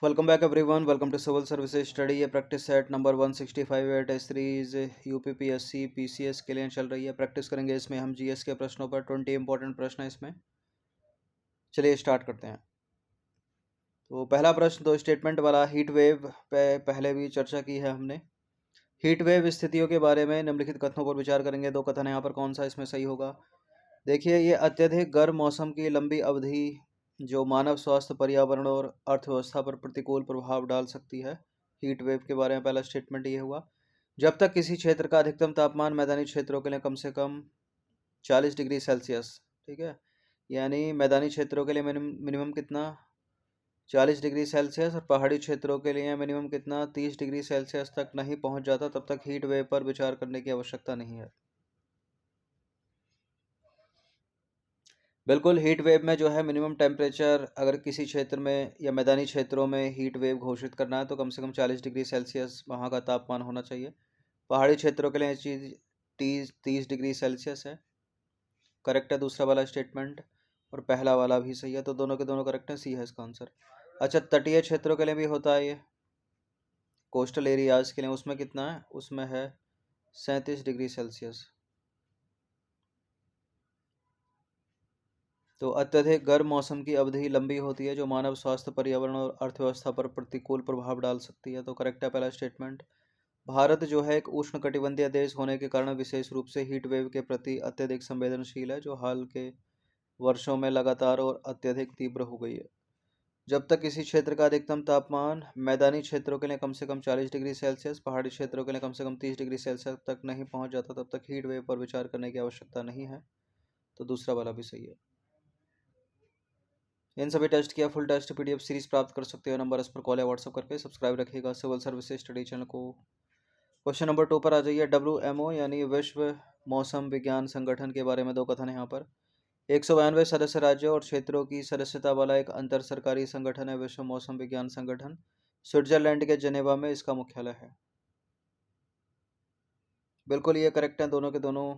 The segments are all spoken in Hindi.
Welcome back everyone. Welcome to Civil Services Study. ये प्रैक्टिस सेट नंबर 165 है। टेस्ट सीरीज यूपीपीएससी पीसीएस के लिए चल रही है। प्रैक्टिस करेंगे इसमें हम जीएस के प्रश्नों पर। 20 इंपॉर्टेंट प्रश्न है इसमें। चलिए स्टार्ट करते हैं। तो पहला प्रश्न तो स्टेटमेंट वाला हीट वेव पे पहले भी चर्चा की है हमने। हीट वेव स्थितियों के बारे में निम्नलिखित कथनों पर विचार करेंगे। दो कथन यहाँ पर कौन सा इसमें सही होगा। देखिए, ये अत्यधिक गर्म मौसम की लंबी अवधि जो मानव स्वास्थ्य, पर्यावरण और अर्थव्यवस्था पर प्रतिकूल प्रभाव डाल सकती है। हीट वेव के बारे में पहला स्टेटमेंट ये हुआ। जब तक किसी क्षेत्र का अधिकतम तापमान मैदानी क्षेत्रों के लिए कम से कम 40 डिग्री सेल्सियस, ठीक है, यानी मैदानी क्षेत्रों के लिए मिनिमम कितना 40 डिग्री सेल्सियस, और पहाड़ी क्षेत्रों के लिए मिनिमम कितना 30 डिग्री सेल्सियस तक नहीं पहुंच जाता, तब तक हीट वेव पर विचार करने की आवश्यकता नहीं है। बिल्कुल, हीट वेव में जो है मिनिमम टेम्परेचर अगर किसी क्षेत्र में या मैदानी क्षेत्रों में हीट वेव घोषित करना है तो कम से कम 40 डिग्री सेल्सियस वहाँ का तापमान होना चाहिए। पहाड़ी क्षेत्रों के लिए ये चीज़ 30 डिग्री सेल्सियस है। करेक्ट है दूसरा वाला स्टेटमेंट, और पहला वाला भी सही है, तो दोनों के दोनों करेक्ट है। सी है इसका आंसर। अच्छा, तटीय क्षेत्रों के लिए भी होता है ये, कोस्टल एरियाज के लिए, उसमें कितना है, उसमें है 37 डिग्री सेल्सियस। तो अत्यधिक गर्म मौसम की अवधि लंबी होती है जो मानव स्वास्थ्य, पर्यावरण और अर्थव्यवस्था पर प्रतिकूल प्रभाव डाल सकती है। तो करेक्ट है पहला स्टेटमेंट। भारत जो है एक उष्णकटिबंधीय देश होने के कारण विशेष रूप से हीट वेव के प्रति अत्यधिक संवेदनशील है, जो हाल के वर्षों में लगातार और अत्यधिक तीव्र हो गई है। जब तक किसी क्षेत्र का अधिकतम तापमान मैदानी क्षेत्रों के लिए कम से कम 40 डिग्री सेल्सियस, पहाड़ी क्षेत्रों के लिए कम से कम 30 डिग्री सेल्सियस तक नहीं पहुंच जाता, तब तक हीट वेव पर विचार करने की आवश्यकता नहीं है। तो दूसरा वाला भी सही है। इन सभी टेस्ट की फुल टेस्ट पीडीएफ सीरीज प्राप्त कर सकते हो। नंबर इस पर कॉल या व्हाट्सअप करके सब्सक्राइब रखिएगा सिविल सर्विसेज स्टडी चैनल को। क्वेश्चन नंबर 2 पर आ जाइए। WMO यानी विश्व मौसम विज्ञान संगठन के बारे में दो कथन यहाँ पर। 192 सदस्य राज्यों और क्षेत्रों की सदस्यता वाला एक अंतर सरकारी संगठन है विश्व मौसम विज्ञान संगठन। स्विट्जरलैंड के जेनेवा में इसका मुख्यालय है। बिल्कुल ये करेक्ट है, दोनों के दोनों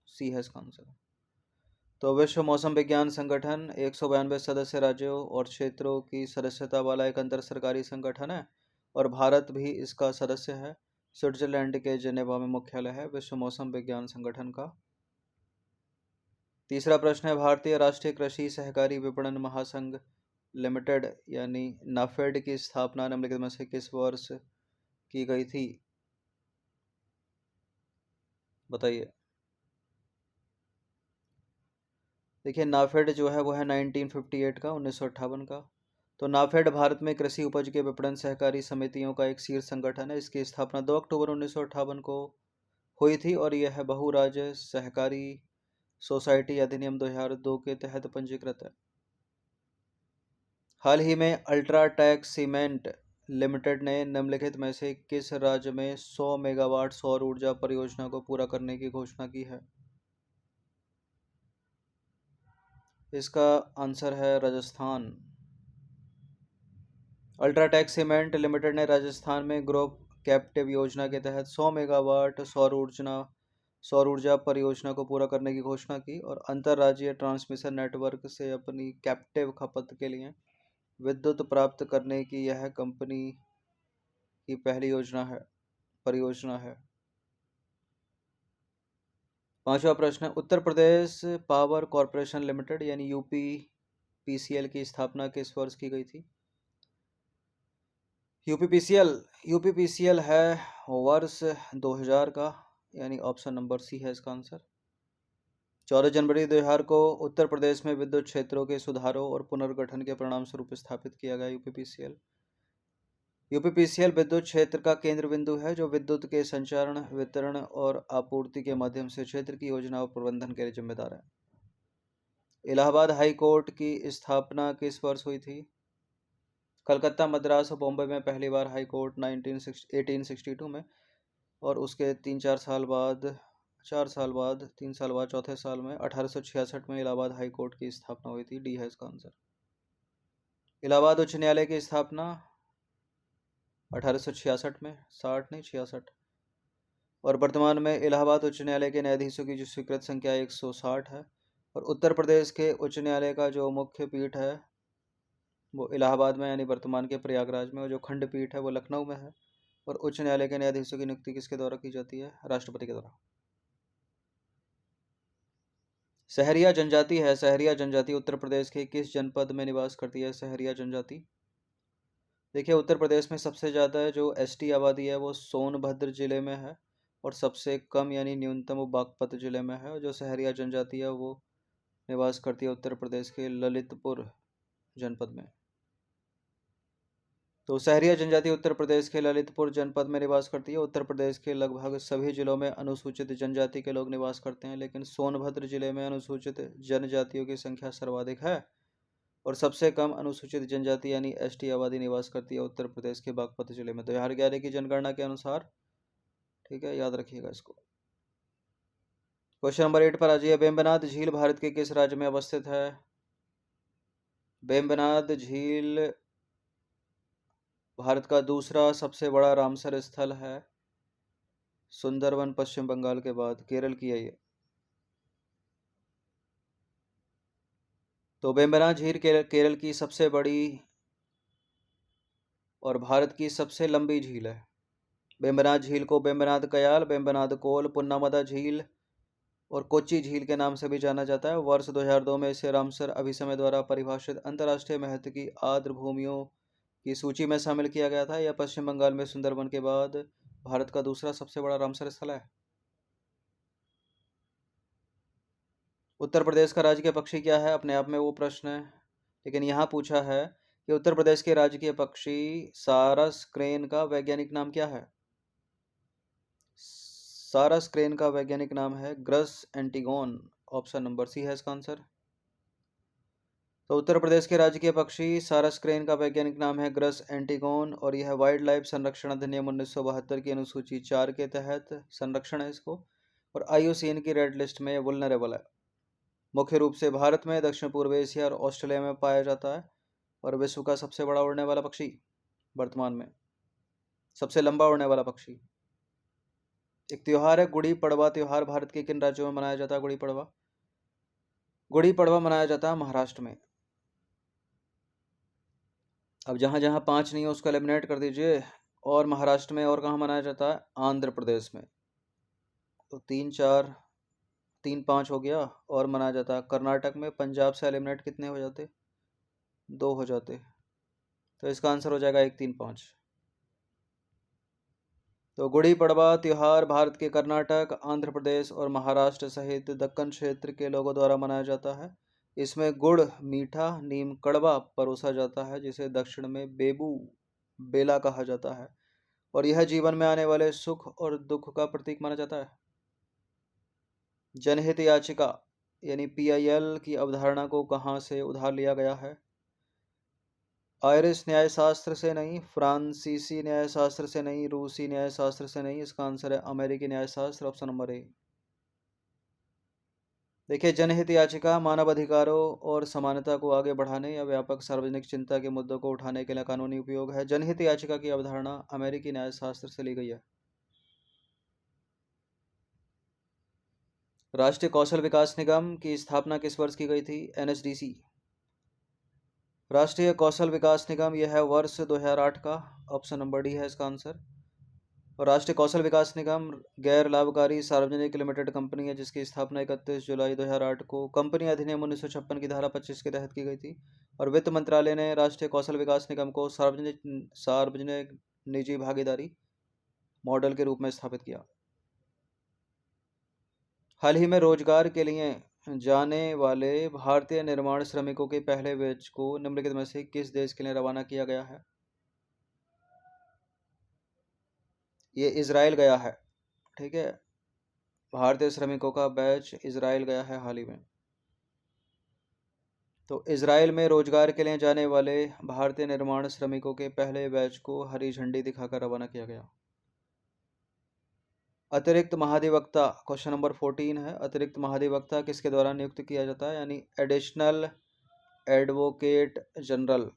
सी है इसका आंसर। तो विश्व मौसम विज्ञान संगठन 192 सदस्य राज्यों और क्षेत्रों की सदस्यता वाला एक अंतर सरकारी संगठन है, और भारत भी इसका सदस्य है। स्विट्जरलैंड के जेनेवा में मुख्यालय है विश्व मौसम विज्ञान संगठन का। तीसरा प्रश्न है, भारतीय राष्ट्रीय कृषि सहकारी विपणन महासंघ लिमिटेड यानी नाफेड की स्थापना निम्नलिखित में से किस वर्ष की गई थी, बताइए। देखिए, नाफेड जो है वो है 1958 का, 1958 का। तो नाफेड भारत में कृषि उपज के विपणन सहकारी समितियों का एक शीर्ष संगठन है। इसकी स्थापना 2 अक्टूबर 1958 को हुई थी, और यह है बहुराज्य सहकारी सोसाइटी अधिनियम 2002 के तहत पंजीकृत है। हाल ही में अल्ट्राटेक सीमेंट लिमिटेड ने निम्नलिखित में से किस राज्य में 100 मेगावाट सौर ऊर्जा परियोजना को पूरा करने की घोषणा की है। इसका आंसर है राजस्थान। अल्ट्राटेक सीमेंट लिमिटेड ने राजस्थान में ग्रुप कैप्टिव योजना के तहत 100 मेगावाट सौर ऊर्जा परियोजना को पूरा करने की घोषणा की, और अंतर्राज्यीय ट्रांसमिशन नेटवर्क से अपनी कैप्टिव खपत के लिए विद्युत प्राप्त करने की यह कंपनी की पहली परियोजना है। पांचवा प्रश्न है, Uttar Pradesh power corporation limited यानी यूपीपीसीएल की स्थापना किस वर्ष की गई थी। यूपीपीसीएल है वर्ष 2000 का, यानी ऑप्शन नंबर सी है इसका आंसर। 14 जनवरी 2000 को उत्तर प्रदेश में विद्युत क्षेत्रों के सुधारों और पुनर्गठन के परिणाम स्वरूप स्थापित किया गया यूपीपीसीएल। यूपीपीसीएल विद्युत क्षेत्र का केंद्र बिंदु है जो विद्युत के संचारण, वितरण और आपूर्ति के माध्यम से क्षेत्र की योजना और प्रबंधन के लिए जिम्मेदार है। इलाहाबाद हाई कोर्ट की स्थापना किस वर्ष हुई थी। कलकत्ता, मद्रास और बॉम्बे में पहली बार हाई कोर्ट 1862 में, और उसके 3 साल बाद चौथे साल में 1866 में इलाहाबाद हाई कोर्ट की स्थापना हुई थी। डी है इसका आंसर। इलाहाबाद उच्च न्यायालय की स्थापना 1866 में, 60 नहीं 66, और वर्तमान में इलाहाबाद उच्च न्यायालय के न्यायाधीशों की जो स्वीकृत संख्या 160 है। और उत्तर प्रदेश के उच्च न्यायालय का जो मुख्य पीठ है वो इलाहाबाद में यानी वर्तमान के प्रयागराज में, और जो खंडपीठ है वो लखनऊ में है। और उच्च न्यायालय के न्यायाधीशों की नियुक्ति किसके द्वारा की जाती है? राष्ट्रपति के द्वारा। सहरिया जनजाति है, सहरिया जनजाति उत्तर प्रदेश के किस जनपद में निवास करती है? सहरिया जनजाति, देखिए उत्तर प्रदेश में सबसे ज़्यादा जो एसटी आबादी है वो सोनभद्र जिले में है, और सबसे कम यानी न्यूनतम वो बागपत जिले में है। और जो सहरिया जनजाति है वो निवास करती है उत्तर प्रदेश के ललितपुर जनपद में। तो सहरिया जनजाति उत्तर प्रदेश के ललितपुर जनपद में निवास करती है। उत्तर प्रदेश के लगभग सभी जिलों में अनुसूचित जनजाति के लोग निवास करते हैं, लेकिन सोनभद्र जिले में अनुसूचित जनजातियों की संख्या सर्वाधिक है, और सबसे कम अनुसूचित जनजाति यानी एसटी आबादी निवास करती है उत्तर प्रदेश के बागपत जिले में। 2011 की जनगणना के अनुसार, ठीक है, याद रखिएगा इसको। क्वेश्चन नंबर 8 पर आ जाइए। बेम्बनाद झील भारत के किस राज्य में अवस्थित है? बेम्बनाद झील भारत का दूसरा सबसे बड़ा रामसर स्थल है, सुंदरवन पश्चिम बंगाल के बाद, केरल की है ये। तो बेम्बनाद झील केरल की सबसे बड़ी और भारत की सबसे लंबी झील है। बेम्बनाद झील को बेम्बनाद कयाल, बेम्बनाद कोल, पुन्नामदा झील और कोच्चि झील के नाम से भी जाना जाता है। वर्ष 2002 में इसे रामसर अभिसमय द्वारा परिभाषित अंतर्राष्ट्रीय महत्व की आर्द्र भूमियों की सूची में शामिल किया गया था। यह पश्चिम बंगाल में सुंदरबन के बाद भारत का दूसरा सबसे बड़ा रामसर स्थल है। उत्तर प्रदेश का राजकीय पक्षी क्या है? अपने आप में वो प्रश्न है, लेकिन यहाँ पूछा है कि उत्तर प्रदेश के राजकीय पक्षी सारस क्रेन का वैज्ञानिक नाम क्या है? सारस क्रेन का वैज्ञानिक नाम है ग्रस एंटिगोन। ऑप्शन नंबर सी है इसका आंसर। तो उत्तर प्रदेश के राजकीय पक्षी सारस क्रेन का वैज्ञानिक नाम है ग्रस एंटिगोन, और यह वाइल्ड लाइफ संरक्षण अधिनियम 1972 की अनुसूची 4 के तहत संरक्षण है इसको, और IUCN की रेड लिस्ट में वुलनरेबल है। मुख्य रूप से भारत में, दक्षिण पूर्व एशिया और ऑस्ट्रेलिया में पाया जाता है, और विश्व का सबसे बड़ा उड़ने वाला पक्षी वर्तमान में, सबसे लंबा उड़ने वाला पक्षी। एक त्योहार है गुड़ी पड़वा। त्योहार भारत के किन राज्यों में मनाया जाता है? गुड़ी पड़वा, गुड़ी पड़वा मनाया जाता है महाराष्ट्र में। अब जहाँ जहाँ 5 नहीं है उसको एलिमिनेट कर दीजिए। और महाराष्ट्र में और कहाँ मनाया जाता है? आंध्र प्रदेश में। तो 3 4 3 5 हो गया। और मनाया जाता है कर्नाटक में। पंजाब से एलिमिनेट कितने हो जाते? 2 हो जाते। तो इसका आंसर हो जाएगा 1 3 5। तो गुड़ी पड़वा त्यौहार भारत के कर्नाटक, आंध्र प्रदेश और महाराष्ट्र सहित दक्कन क्षेत्र के लोगों द्वारा मनाया जाता है। इसमें गुड़ मीठा, नीम कड़वा परोसा जाता है, जिसे दक्षिण में बेबू बेला कहा जाता है, और यह जीवन में आने वाले सुख और दुख का प्रतीक माना जाता है। जनहित याचिका यानी PIL की अवधारणा को कहाँ से उधार लिया गया है? आयरिश न्यायशास्त्र से नहीं, फ्रांसीसी न्यायशास्त्र से नहीं, रूसी न्यायशास्त्र से नहीं। इसका आंसर है अमेरिकी न्यायशास्त्र, ऑप्शन नंबर ए। देखिए, जनहित याचिका मानव अधिकारों और समानता को आगे बढ़ाने या व्यापक सार्वजनिक चिंता के मुद्दों को उठाने के लिए कानूनी उपयोग है। जनहित याचिका की अवधारणा अमेरिकी न्यायशास्त्र से ली गई है। राष्ट्रीय कौशल विकास निगम की स्थापना किस वर्ष की गई थी? NSDC, राष्ट्रीय कौशल विकास निगम, यह है वर्ष 2008 का। ऑप्शन नंबर डी है इसका आंसर। और राष्ट्रीय कौशल विकास निगम गैर लाभकारी सार्वजनिक लिमिटेड कंपनी है, जिसकी स्थापना 31 जुलाई 2008 को कंपनी अधिनियम 1956 की धारा 25 के तहत की गई थी। और वित्त मंत्रालय ने राष्ट्रीय कौशल विकास निगम को सार्वजनिक सार्वजनिक निजी भागीदारी मॉडल के रूप में स्थापित किया। हाल ही में रोजगार के लिए जाने वाले भारतीय निर्माण श्रमिकों के पहले बैच को निम्नलिखित में से किस देश के लिए रवाना किया गया है? ये इजराइल गया है, ठीक है। भारतीय श्रमिकों का बैच इजराइल गया है हाल ही में। तो इजराइल में रोजगार के लिए जाने वाले भारतीय निर्माण श्रमिकों के पहले बैच को हरी झंडी दिखाकर रवाना किया गया। अतिरिक्त महाधिवक्ता, क्वेश्चन नंबर 14 है। अतिरिक्त महाधिवक्ता किसके द्वारा नियुक्त किया जाता है? यानी एडिशनल एडवोकेट जनरल।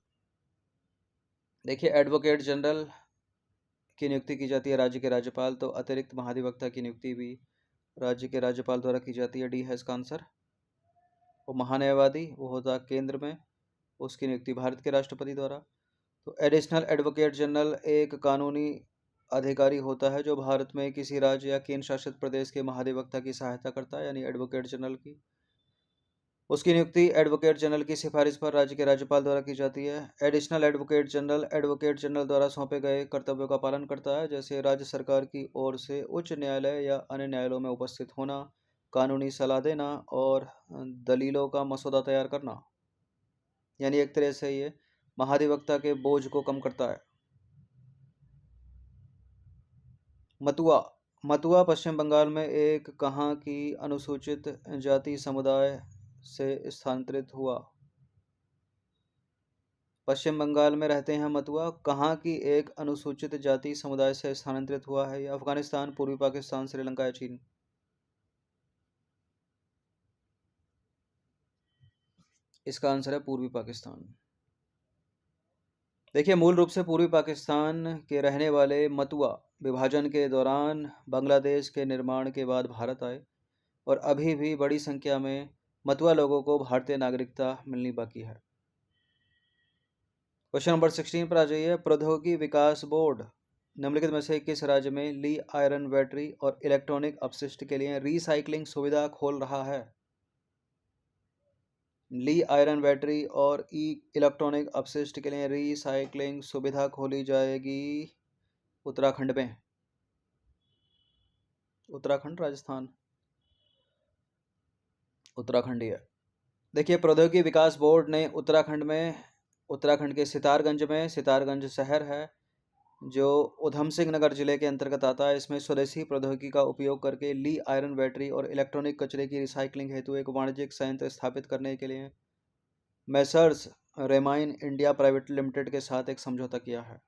देखिए, एडवोकेट जनरल की नियुक्ति की जाती है राज्य के राज्यपाल, तो अतिरिक्त महाधिवक्ता की नियुक्ति भी राज्य के राज्यपाल द्वारा की जाती है। डी है इसका आंसर। वो महान्यायवादी वो होता है केंद्र में, उसकी नियुक्ति भारत के राष्ट्रपति द्वारा। तो एडिशनल एडवोकेट जनरल एक कानूनी अधिकारी होता है जो भारत में किसी राज्य या केंद्र शासित प्रदेश के महाधिवक्ता की सहायता करता है, यानी एडवोकेट जनरल की। उसकी नियुक्ति एडवोकेट जनरल की सिफारिश पर राज्य के राज्यपाल द्वारा की जाती है। एडिशनल एडवोकेट जनरल द्वारा सौंपे गए कर्तव्यों का पालन करता है, जैसे राज्य सरकार की ओर से उच्च न्यायालय या अन्य न्यायालयों में उपस्थित होना, कानूनी सलाह देना और दलीलों का मसौदा तैयार करना। यानी एक तरह से ये महाधिवक्ता के बोझ को कम करता है। मतुआ मतुआ पश्चिम बंगाल में एक कहाँ की अनुसूचित जाति समुदाय से स्थानांतरित हुआ? पश्चिम बंगाल में रहते हैं मतुआ, कहाँ की एक अनुसूचित जाति समुदाय से स्थानांतरित हुआ है? ये अफगानिस्तान, पूर्वी पाकिस्तान, श्रीलंका या चीन? इसका आंसर है पूर्वी पाकिस्तान। देखिए, मूल रूप से पूर्वी पाकिस्तान के रहने वाले मतुआ विभाजन के दौरान बांग्लादेश के निर्माण के बाद भारत आए और अभी भी बड़ी संख्या में मतुआ लोगों को भारतीय नागरिकता मिलनी बाकी है। क्वेश्चन नंबर 16 पर आ जाइए। प्रौद्योगिकी विकास बोर्ड निम्नलिखित में से किस राज्य में ली आयरन बैटरी और इलेक्ट्रॉनिक अपशिष्ट के लिए रिसाइकलिंग सुविधा खोल रहा है? ली आयरन बैटरी और इलेक्ट्रॉनिक अपशिष्ट के लिए रिसाइकलिंग सुविधा खोली जाएगी उत्तराखंड में। उत्तराखंड, राजस्थान? उत्तराखंड ही है। देखिए, प्रौद्योगिकी विकास बोर्ड ने उत्तराखंड के सितारगंज शहर है जो उधम सिंह नगर जिले के अंतर्गत आता है। इसमें स्वदेशी प्रौद्योगिकी का उपयोग करके ली आयरन बैटरी और इलेक्ट्रॉनिक कचरे की रिसाइकलिंग हेतु एक वाणिज्यिक संयंत्र स्थापित करने के लिए मैसर्स रेमाइन इंडिया प्राइवेट लिमिटेड के साथ एक समझौता किया है।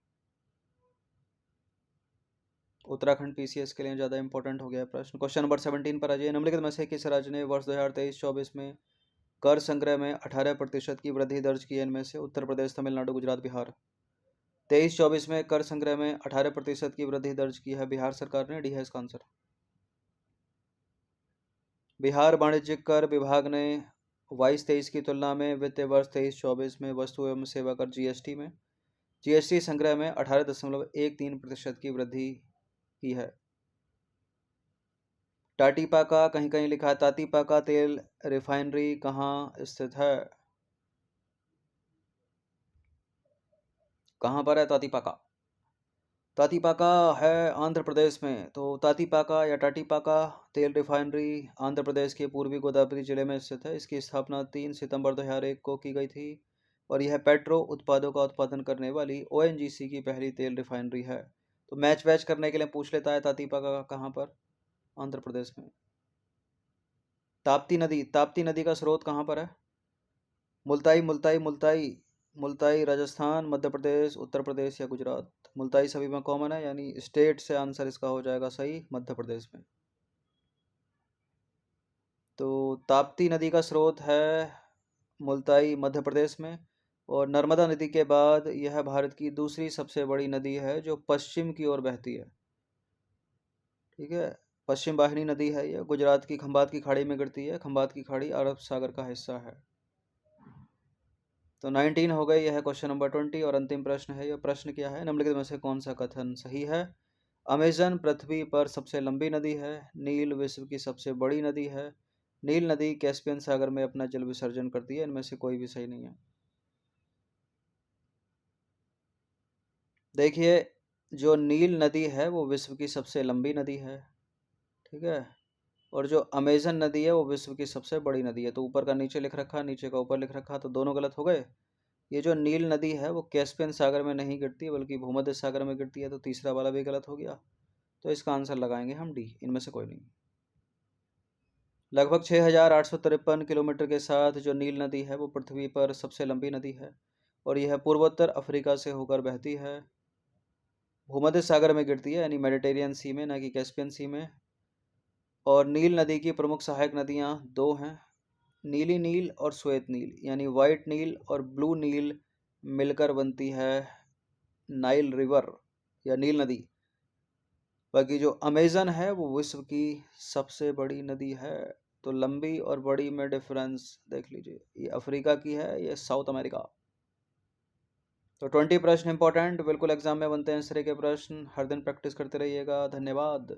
उत्तराखंड पीसीएस के लिए ज़्यादा इंपॉर्टेंट हो गया है प्रश्न। क्वेश्चन नंबर 17 पर आ जाइए। निम्नलिखित में से किस राज्य ने वर्ष 2023-24 में कर संग्रह में 18% की वृद्धि दर्ज की है? इनमें से उत्तर प्रदेश, तमिलनाडु, गुजरात, बिहार। 23-24 में कर संग्रह में 18% की वृद्धि दर्ज की है बिहार सरकार ने। डी है इसका आंसर। बिहार वाणिज्यिक कर विभाग ने 22-23 की तुलना में वित्तीय वर्ष 23-24 में वस्तु एवं सेवा कर जीएसटी संग्रह में 18.13% की वृद्धि की है। टाटीपाका, कहीं कहीं लिखा है तातीपाका तेल रिफाइनरी कहाँ स्थित है? कहाँ पर है तातीपाका? तातीपाका है आंध्र प्रदेश में। तो तातीपाका या टाटीपाका तेल रिफाइनरी आंध्र प्रदेश के पूर्वी गोदावरी जिले में स्थित है। इसकी स्थापना 3 सितंबर 2001 को की गई थी और यह पेट्रो उत्पादों का उत्पादन करने वाली ओएनजीसी की पहली तेल रिफाइनरी है। तो मैच वैच करने के लिए पूछ लेता है तातीपाका कहाँ पर? आंध्र प्रदेश में। ताप्ती नदी का स्रोत कहाँ पर है? मुल्ताई राजस्थान, मध्य प्रदेश, उत्तर प्रदेश या गुजरात? मुल्ताई सभी में कॉमन है, यानी स्टेट से आंसर इसका हो जाएगा सही, मध्य प्रदेश में। तो ताप्ती नदी का स्रोत है मुल्ताई, मध्य प्रदेश में। और नर्मदा नदी के बाद यह भारत की दूसरी सबसे बड़ी नदी है जो पश्चिम की ओर बहती है। ठीक है, पश्चिम वाहिनी नदी है यह। गुजरात की खंबात की खाड़ी में गिरती है। खंबात की खाड़ी अरब सागर का हिस्सा है। तो 19 हो गई। यह है क्वेश्चन नंबर 20 और अंतिम प्रश्न है। यह प्रश्न क्या है? निम्नलिखित में से कौन सा कथन सही है? अमेजन पृथ्वी पर सबसे लंबी नदी है। नील विश्व की सबसे बड़ी नदी है। नील नदी कैस्पियन सागर में अपना जल विसर्जन करती है। इनमें से कोई भी सही नहीं है। देखिए, जो नील नदी है वो विश्व की सबसे लंबी नदी है। ठीक है, और जो अमेजन नदी है वो विश्व की सबसे बड़ी नदी है। तो ऊपर का नीचे लिख रखा, नीचे का ऊपर लिख रखा, तो दोनों गलत हो गए। ये जो नील नदी है वो कैस्पियन सागर में नहीं गिरती बल्कि भूमध्य सागर में गिरती है। तो तीसरा वाला भी गलत हो गया। तो इसका आंसर लगाएंगे हम डी, इनमें से कोई नहीं। लगभग 6,853 किलोमीटर के साथ जो नील नदी है वो पृथ्वी पर सबसे लंबी नदी है और यह पूर्वोत्तर अफ्रीका से होकर बहती है। भूमध्य सागर में गिरती है, यानी मेडिटेरियन सी में, ना कि कैस्पियन सी में। और नील नदी की प्रमुख सहायक नदियाँ दो हैं, नीली नील और श्वेत नील, यानी वाइट नील और ब्लू नील मिलकर बनती है नाइल रिवर या नील नदी। बाकी जो अमेजन है वो विश्व की सबसे बड़ी नदी है। तो लंबी और बड़ी में डिफरेंस देख लीजिए, ये अफ्रीका की है, ये साउथ अमेरिका। तो 20 प्रश्न इंपॉर्टेंट बिल्कुल एग्जाम में बनते हैं इस तरह के प्रश्न। हर दिन प्रैक्टिस करते रहिएगा। धन्यवाद।